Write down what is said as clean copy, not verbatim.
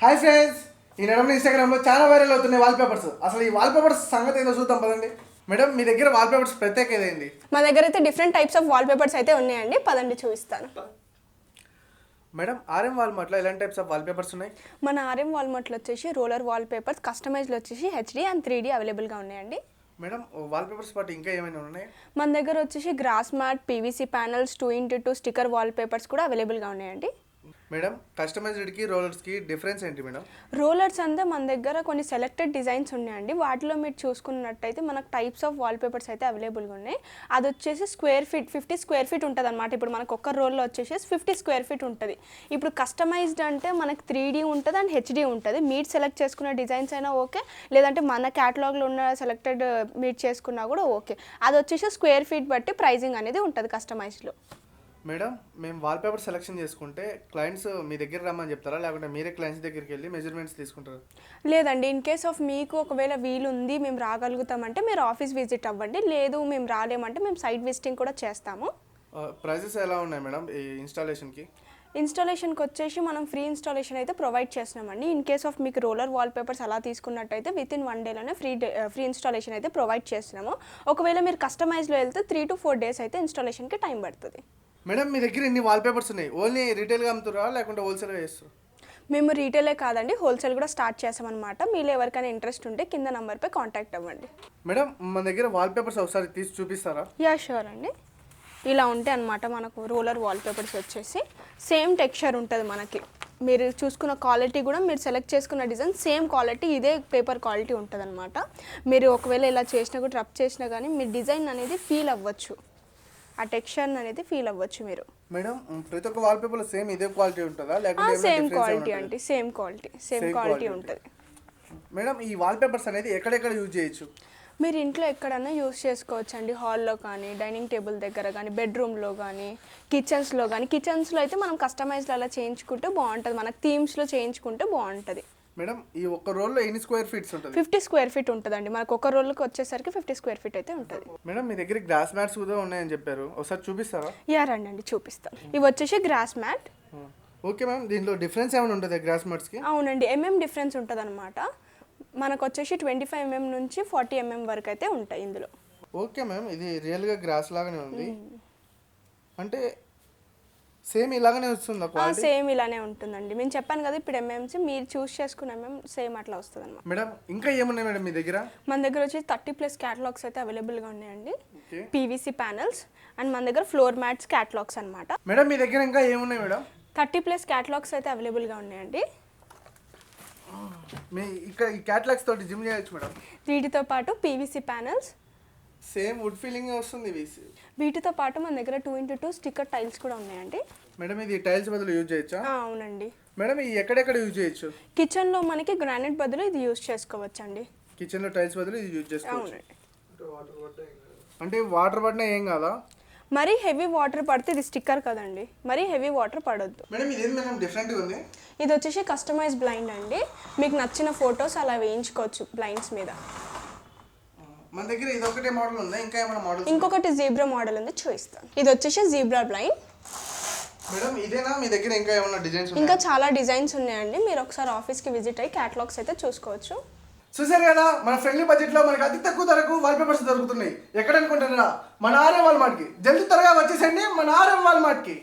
Hi friends, ఈ నడమ ఇన్స్టాగ్రామ్లో చాలా వైరల్ అవుతున్నాయి వాల్పేపర్స్. అసలు ఈ వాల్పేపర్స్ సంగతి ఏందో చూద్దాం పదండి. మేడం, మీ దగ్గర వాల్పేపర్స్ ప్రత్యేకత ఏంది? మా దగ్గర అయితే డిఫరెంట్ టైప్స్ ఆఫ్ వాల్పేపర్స్ అయితే ఉన్నాయండి. పదండి చూపిస్తాను. మేడం, ఆర్ఎం వాల్మార్ట్లో ఎలాంటి టైప్స్ ఆఫ్ వాల్పేపర్స్ ఉన్నాయి? మన ఆర్ఎం వాల్మార్ట్లో వచ్చేసి రోలర్ వాల్పేపర్స్, కస్టమైజ్లో వచ్చేసి హెచ్డి అండ్ 3D అవైలబుల్గా ఉన్నాయండి. మేడం, వాల్పేపర్స్ పాటు ఇంకా ఏమైనా ఉన్నాయి? మన దగ్గర వచ్చేసి grass mat, PVC panels, 2x2 sticker wallpapers కూడా అవైలబుల్గా ఉన్నాయండి. మేడం, కస్టమైజ్డ్కి రోలర్స్కి డిఫరెన్స్ ఏంటి మేడం? రోలర్స్ అంతా మన దగ్గర కొన్ని సెలెక్టెడ్ డిజైన్స్ ఉన్నాయండి. వాటిలో మీరు చూసుకున్నట్టయితే మనకు టైప్స్ ఆఫ్ వాల్పేపర్స్ అయితే అవైలబుల్గా ఉన్నాయి. అది వచ్చేసి స్క్వేర్ ఫీట్ 50 స్క్వేర్ ఫీట్ ఉంటుంది అనమాట. ఇప్పుడు మనకు ఒక్క రోల్లో వచ్చేసి 50 స్క్వేర్ ఫీట్ ఉంటుంది. ఇప్పుడు కస్టమైజ్డ్ అంటే మనకి 3D ఉంటుంది అండ్ హెచ్డి ఉంటుంది. మీరు సెలెక్ట్ చేసుకున్న డిజైన్స్ అయినా ఓకే, లేదంటే మన క్యాటలాగ్లో ఉన్న సెలెక్టెడ్ మీరు చేసుకున్నా కూడా ఓకే. అది వచ్చేసి స్క్వేర్ ఫీట్ బట్టి ప్రైజింగ్ అనేది ఉంటుంది కస్టమైజ్డ్లో. మేడం, మేము వాల్పేపర్ సెలెక్షన్ చేసుకుంటే క్లయింట్స్ మీ దగ్గర రమ్మని చెప్తారా, లేకుంటే మీరే క్లయింట్స్ దగ్గరికి వెళ్ళి మెజర్మెంట్స్ తీసుకుంటారా? లేదండి, ఇన్ కేస్ ఆఫ్ మీకు ఒకవేళ వీలు ఉంది, మేము రాగలుగుతామంటే మీరు ఆఫీస్ విజిట్ అవ్వండి. లేదు మేము రాలేమంటే మేము సైట్ విజిటింగ్ కూడా చేస్తాము. ప్రైజెస్ ఎలా ఉన్నాయి మేడం ఈ ఇన్స్టాలేషన్కి? ఇన్స్టాలేషన్కి వచ్చేసి మనం ఫ్రీ ఇన్స్టాలేషన్ అయితే ప్రొవైడ్ చేస్తున్నామండి. ఇన్ కేస్ ఆఫ్ మీకు రోలర్ వాల్పేపర్స్ అలా తీసుకున్నట్టయితే విత్ ఇన్ 1 డేలోనే ఫ్రీ ఇన్స్టాలేషన్ అయితే ప్రొవైడ్ చేస్తున్నాము. ఒకవేళ మీరు కస్టమైజ్లో వెళ్తే 3 to 4 డేస్ అయితే ఇన్స్టాలేషన్కి టైం పడుతుంది. మేడం, మీ దగ్గర ఇన్ని వాల్పేపర్స్ ఉన్నాయి, ఓన్లీ రీటైల్గా అమ్ముతారా లేకుంటే హోల్సేల్గా చేస్తారా? మేము రీటైలే కాదండి, హోల్సేల్ కూడా స్టార్ట్ చేసామన్నమాట. మీరు ఎవరికైనా ఇంట్రెస్ట్ ఉంటే కింద నెంబర్పై కాంటాక్ట్ అవ్వండి. మేడం, మన దగ్గర వాల్పేపర్స్ ఒకసారి తీసి చూపిస్తారా? యా షూర్ అండి. ఇలా ఉంటాయి అన్నమాట మనకు రోలర్ వాల్పేపర్స్ వచ్చేసి. సేమ్ టెక్స్చర్ ఉంటుంది మనకి. మీరు చూసుకున్న క్వాలిటీ కూడా, మీరు సెలెక్ట్ చేసుకున్న డిజైన్ సేమ్ క్వాలిటీ, ఇదే పేపర్ క్వాలిటీ ఉంటుంది అనమాట. మీరు ఒకవేళ ఇలా చేసినా కూడా రబ్ చేసినా కానీ మీ డిజైన్ అనేది ఫీల్ అవ్వచ్చు, ఆ టెక్స్చర్ అనేది ఫీల్ అవ్వచ్చు మీరు. మేడం, ప్రతి ఒక్క వాల్పేపర్లో సేమ్ ఇదే క్వాలిటీ ఉంటుందా లేకుంటే సేమ్ క్వాలిటీ అండి, సేమ్ క్వాలిటీ ఉంటుంది. మేడం, ఈ వాల్పేపర్స్ అనేది ఎక్కడెక్కడ యూజ్ చేయొచ్చు? మీరు ఇంట్లో ఎక్కడైనా యూస్ చేసుకోవచ్చు అండి. హాల్లో కానీ, డైనింగ్ టేబుల్ దగ్గర కానీ, బెడ్రూమ్లో కానీ, కిచెన్స్లో కానీ. కిచెన్స్లో అయితే మనం కస్టమైజ్డ్ అలా చేయించుకుంటే బాగుంటుంది, మనకు థీమ్స్లో చేయించుకుంటే బాగుంటుంది. మేడం, ఈ ఒక్క రోల్లో ఎన్ని స్క్వేర్ ఫీట్స్ ఉంటుంది? 50 స్క్వేర్ ఫీట్ ఉంటుందండి. మనకు ఒక రోల్కి వచ్చేసరికి 50 స్క్వేర్ ఫీట్ అయితే ఉంటుంది. మేడం, మీ దగ్గర గ్రాస్ మ్యాట్స్ కూడా ఉన్నాయని చెప్పారు, ఒకసారి చూపిస్తారా? యా రండి అండి, చూపిస్తాను. ఇవి వచ్చేసి గ్రాస్ మ్యాట్. ఓకే మ్యామ్, దీంట్లో డిఫరెన్స్ ఏమైనా ఉంటుంది గ్రాస్ మ్యాట్స్కి? అవునండి, డిఫరెన్స్ ఉంటుంది అనమాట. మనకు వచ్చేసి 25 mm నుంచి 40 mm వరకు అయితే ఉంటాయి ఇందులో. ఓకే మ్యామ్, ఇది రియల్గా గ్రాస్ లాగానే ఉంది. అంటే సేమ్ ఇలాగనే వస్తుందా క్వాలిటీ? సేమ్ ఇలానే ఉంటుందండి. నేను చెప్పాను కదా ఇప్పుడు ఎంఎంసీ, మీరు చూస్ చేసుకున్న సేమ్ అట్లా వస్తుంది అనమాట. మేడం, ఇంకా ఏమున్నాయి మేడం మీ దగ్గర? మన దగ్గర వచ్చి 30+ క్యాటలాగ్స్ అయితే అవైలబుల్గా ఉన్నాయండి. పీవీసీ ప్యానల్స్ అండ్ మన దగ్గర ఫ్లోర్ మ్యాట్స్ క్యాటలాగ్స్ అనమాట. మేడం, మీ దగ్గర ఇంకా ఏమున్నాయి మేడం? 30+ క్యాటలాగ్స్ అయితే అవైలబుల్గా ఉన్నాయండి. మీ ఇక్కడ ఈ క్యాటలాగ్స్ తోటి జిమ్ చేయొచ్చు మేడం. వీటితో పాటు PVC panels, same wood feeling వస్తుంది. వీటితో పాటు మన దగ్గర 2x2 స్టిక్కర్ టైల్స్ కూడా ఉన్నాయండి. మేడం, ఇది టైల్స్ బదులు యూజ్ చేయొచ్చా? అవునండి. మేడం, ఇది ఎక్కడెక్కడ యూజ్ చేయొచ్చు? కిచెన్లో మనకి గ్రానైట్ బదులు ఇది యూజ్ చేసుకోవచ్చు అండి. కిచెన్లో టైల్స్ బదులు ఇది యూజ్ చేసుకోవచ్చు. అవునండి. అంటే వాటర్ పడినా ఏం కాదా? మరీ హెవీ వాటర్ పడితే, ఇది స్టిక్కర్ కదండి, మరీ హెవీ వాటర్ పడొద్దు. మేడం, ఇదేం మేడం డిఫరెంట్గా ఉంది? ఇది వచ్చేసి కస్టమైజ్ బ్లైండ్ అండి. మీకు నచ్చిన ఫొటోస్ అలా వేయించుకోవచ్చు బ్లైండ్స్ మీద. మన దగ్గర ఇది ఒకటే మోడల్ ఉందా, ఇంకా ఏమైనా మోడల్? ఇంకొకటి జీబ్రా మోడల్ ఉంది, చూపిస్తాను. ఇది వచ్చేసి జీబ్రా బ్లైండ్. మేడం, ఇదేనా మీ దగ్గర ఇంకా ఏమైనా డిజైన్స్? ఇంకా చాలా డిజైన్స్ ఉన్నాయండి. మీరు ఒకసారి ఆఫీస్కి విజిట్ అయ్యి క్యాటలాగ్స్ అయితే చూసుకోవచ్చు. చూసారు కదా, మన ఫ్రెండ్లీ బడ్జెట్లో మనకి అతి తక్కువ ధరకు వాల్పేపర్స్ దొరుకుతున్నాయి. ఎక్కడ అనుకుంటున్నారా? మన ఆర్ఎం వాల్మార్ట్కి. జల్దీ త్వరగా వచ్చేసండి మన ఆర్ఎం వాల్మార్ట్కి.